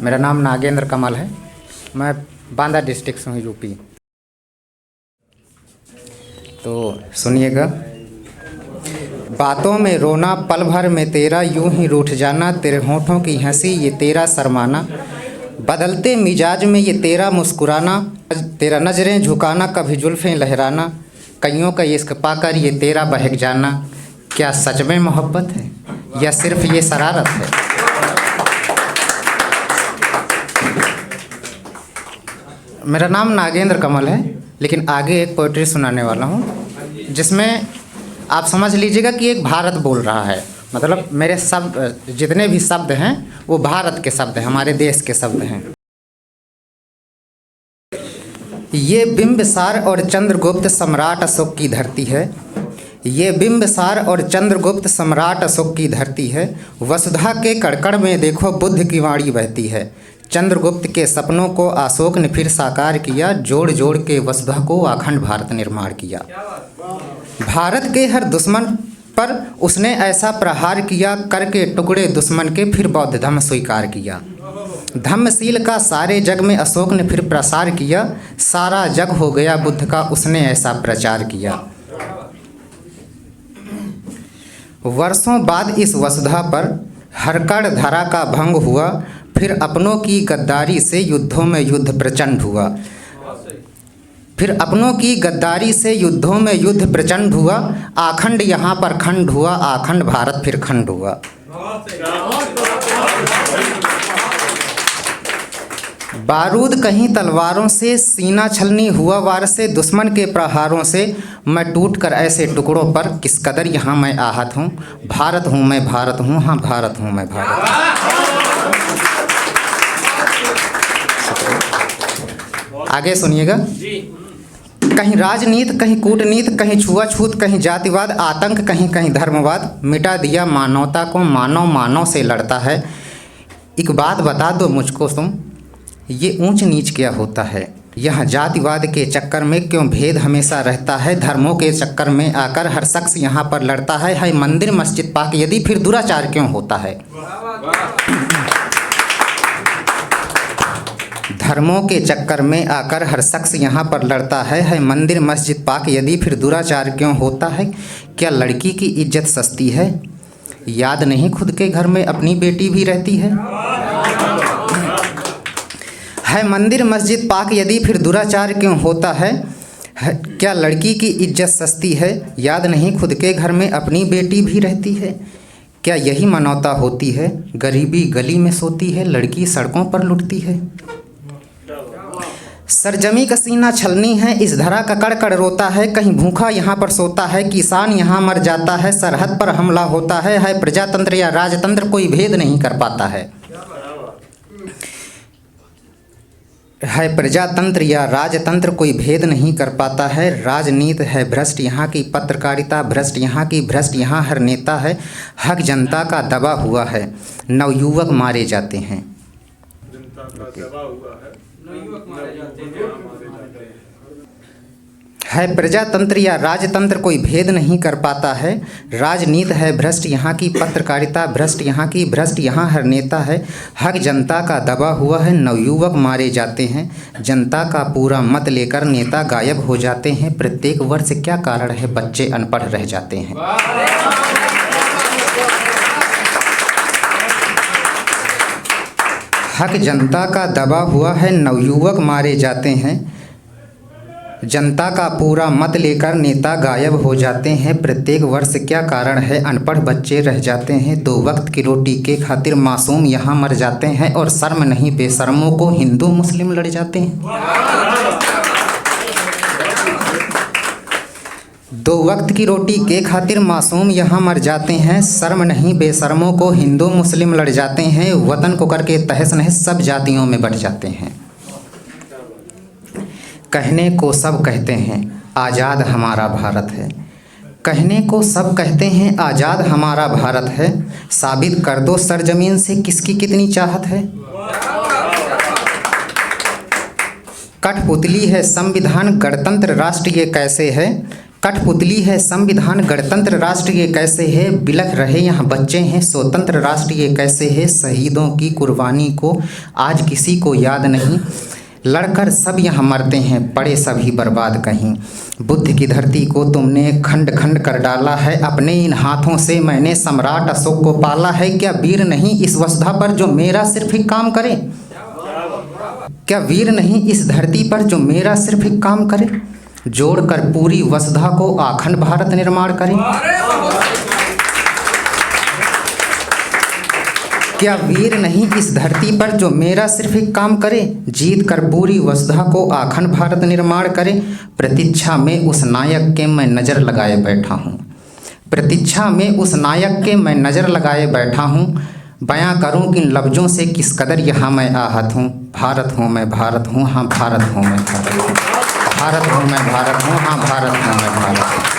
मेरा नाम नागेंद्र कमल है। मैं बांदा डिस्ट्रिक्ट से हूँ, यूपी। तो सुनिएगा। बातों में रोना पल भर में तेरा, यूं ही रूठ जाना, तेरे होठों की हंसी ये तेरा शर्माना, बदलते मिजाज में ये तेरा मुस्कुराना, तेरा नज़रें झुकाना, कभी जुल्फ़ें लहराना, कईयों का इश्क पाकर ये तेरा बहक जाना। क्या सच में मोहब्बत है या सिर्फ ये शरारत है? मेरा नाम नागेंद्र कमल है, लेकिन आगे एक पोइट्री सुनाने वाला हूँ जिसमें आप समझ लीजिएगा कि एक भारत बोल रहा है। मतलब मेरे शब्द जितने भी शब्द हैं वो भारत के शब्द हैं, हमारे देश के शब्द हैं। ये बिंबिसार और चंद्रगुप्त सम्राट अशोक की धरती है। ये बिंबिसार और चंद्रगुप्त सम्राट अशोक की धरती है। वसुधा के कड़कड़ में देखो बुद्ध की वाणी बहती है। चंद्रगुप्त के सपनों को अशोक ने फिर साकार किया, जोड़ जोड़ के वसुधा को अखंड भारत निर्माण किया। भारत के हर दुश्मन पर उसने ऐसा प्रहार किया, करके टुकड़े दुश्मन के फिर बौद्ध धर्म स्वीकार किया। धम्मशील का सारे जग में अशोक ने फिर प्रसार किया, सारा जग हो गया बुद्ध का उसने ऐसा प्रचार किया। वर्षों बाद इस वसुधा पर हरकड़ धरा का भंग हुआ, फिर अपनों की गद्दारी से युद्धों में युद्ध प्रचंड हुआ। फिर अपनों की गद्दारी से युद्धों में युद्ध प्रचंड हुआ, आखंड यहाँ पर खंड हुआ, आखंड भारत फिर खंड हुआ। बारूद कहीं तलवारों से, सीना छलनी हुआ वार से, दुश्मन के प्रहारों से मैं टूट कर ऐसे टुकड़ों पर, किस कदर यहाँ मैं आहत हूँ। भारत हूँ मैं, भारत हूँ, हाँ भारत हूँ मैं, भारत। आगे सुनिएगा। कहीं राजनीति, कहीं कूटनीति, कहीं छुआछूत, कहीं जातिवाद, आतंक, कहीं कहीं धर्मवाद, मिटा दिया मानवता को, मानव मानव से लड़ता है। एक बात बता दो मुझको तुम, ये ऊंच नीच क्या होता है? यह जातिवाद के चक्कर में क्यों भेद हमेशा रहता है? धर्मों के चक्कर में आकर हर शख्स यहाँ पर लड़ता है मंदिर मस्जिद पाक यदि फिर दुराचार क्यों होता है? धर्मों के चक्कर में आकर हर शख्स यहाँ पर लड़ता है मंदिर मस्जिद पाक यदि फिर दुराचार क्यों होता है? क्या लड़की की इज्जत सस्ती है? याद नहीं खुद के घर में अपनी बेटी भी रहती है मंदिर मस्जिद पाक यदि फिर दुराचार क्यों होता है? क्या लड़की की इज्जत सस्ती है? याद नहीं खुद के घर में अपनी बेटी भी रहती है। क्या यही मानवता होती है? गरीबी गली में सोती है, लड़की सड़कों पर लुटती है। सरजमी का सीना छलनी है, इस धरा का कड़कड़ रोता है, कहीं भूखा यहाँ पर सोता है, किसान यहाँ मर जाता है, सरहद पर हमला होता है प्रजातंत्र या राजतंत्र कोई भेद नहीं कर पाता है प्रजातंत्र या राजतंत्र कोई भेद नहीं कर पाता है। राजनीति है भ्रष्ट यहाँ की, पत्रकारिता भ्रष्ट यहाँ की, भ्रष्ट यहाँ हर नेता है, हक जनता का दबा हुआ है, नवयुवक मारे जाते हैं। प्रजातंत्र या राजतंत्र कोई भेद नहीं कर पाता है। राजनीति है भ्रष्ट यहाँ की, पत्रकारिता भ्रष्ट यहाँ की, भ्रष्ट यहाँ हर नेता है, हक जनता का दबा हुआ है, नवयुवक मारे जाते हैं, जनता का पूरा मत लेकर नेता गायब हो जाते हैं। प्रत्येक वर्ष क्या कारण है बच्चे अनपढ़ रह जाते हैं? हक जनता का दबा हुआ है, नवयुवक मारे जाते हैं, जनता का पूरा मत लेकर नेता गायब हो जाते हैं। प्रत्येक वर्ष क्या कारण है अनपढ़ बच्चे रह जाते हैं। 2 वक्त की रोटी के खातिर मासूम यहाँ मर जाते हैं, और शर्म नहीं बेशर्मों को हिंदू मुस्लिम लड़ जाते हैं। 2 वक्त की रोटी के खातिर मासूम यहाँ मर जाते हैं, शर्म नहीं बेशर्मों को हिंदू मुस्लिम लड़ जाते हैं। वतन को करके तहस नहस सब जातियों में बट जाते हैं। कहने को सब कहते हैं आज़ाद हमारा भारत है, कहने को सब कहते हैं आज़ाद हमारा भारत है, साबित कर दो सरजमीन से किसकी कितनी चाहत है। कठपुतली है संविधान गणतंत्र राष्ट्र ये कैसे है, कठपुतली है संविधान, गणतंत्र राष्ट्र ये कैसे है, बिलख रहे यहाँ बच्चे हैं, स्वतंत्र राष्ट्र ये कैसे है, शहीदों की कुर्बानी को आज किसी को याद नहीं, लड़कर सब यहाँ मरते हैं, पड़े सभी बर्बाद कहीं। बुद्ध की धरती को तुमने खंड खंड कर डाला है, अपने इन हाथों से मैंने सम्राट अशोक को पाला है। क्या वीर नहीं इस वसुधा पर जो मेरा सिर्फ एक काम करे, क्या वीर नहीं इस धरती पर जो मेरा सिर्फ एक काम करे, जोड़कर पूरी वसुधा को अखंड भारत निर्माण करे। क्या वीर नहीं इस धरती पर जो मेरा सिर्फ एक काम करे, जीत कर पूरी वसुधा को अखंड भारत निर्माण करे। प्रतीक्षा में उस नायक के मैं नज़र लगाए बैठा हूँ, प्रतीक्षा में उस नायक के मैं नज़र लगाए बैठा हूँ। बयां करूँ किन लफ्ज़ों से किस कदर यहाँ मैं आहत हूँ। भारत हूँ मैं भारत हूँ, हाँ भारत हूँ मैं भारत हूँ, भारत हूँ मैं भारत हूँ, हाँ भारत हूँ मैं भारत हूँ।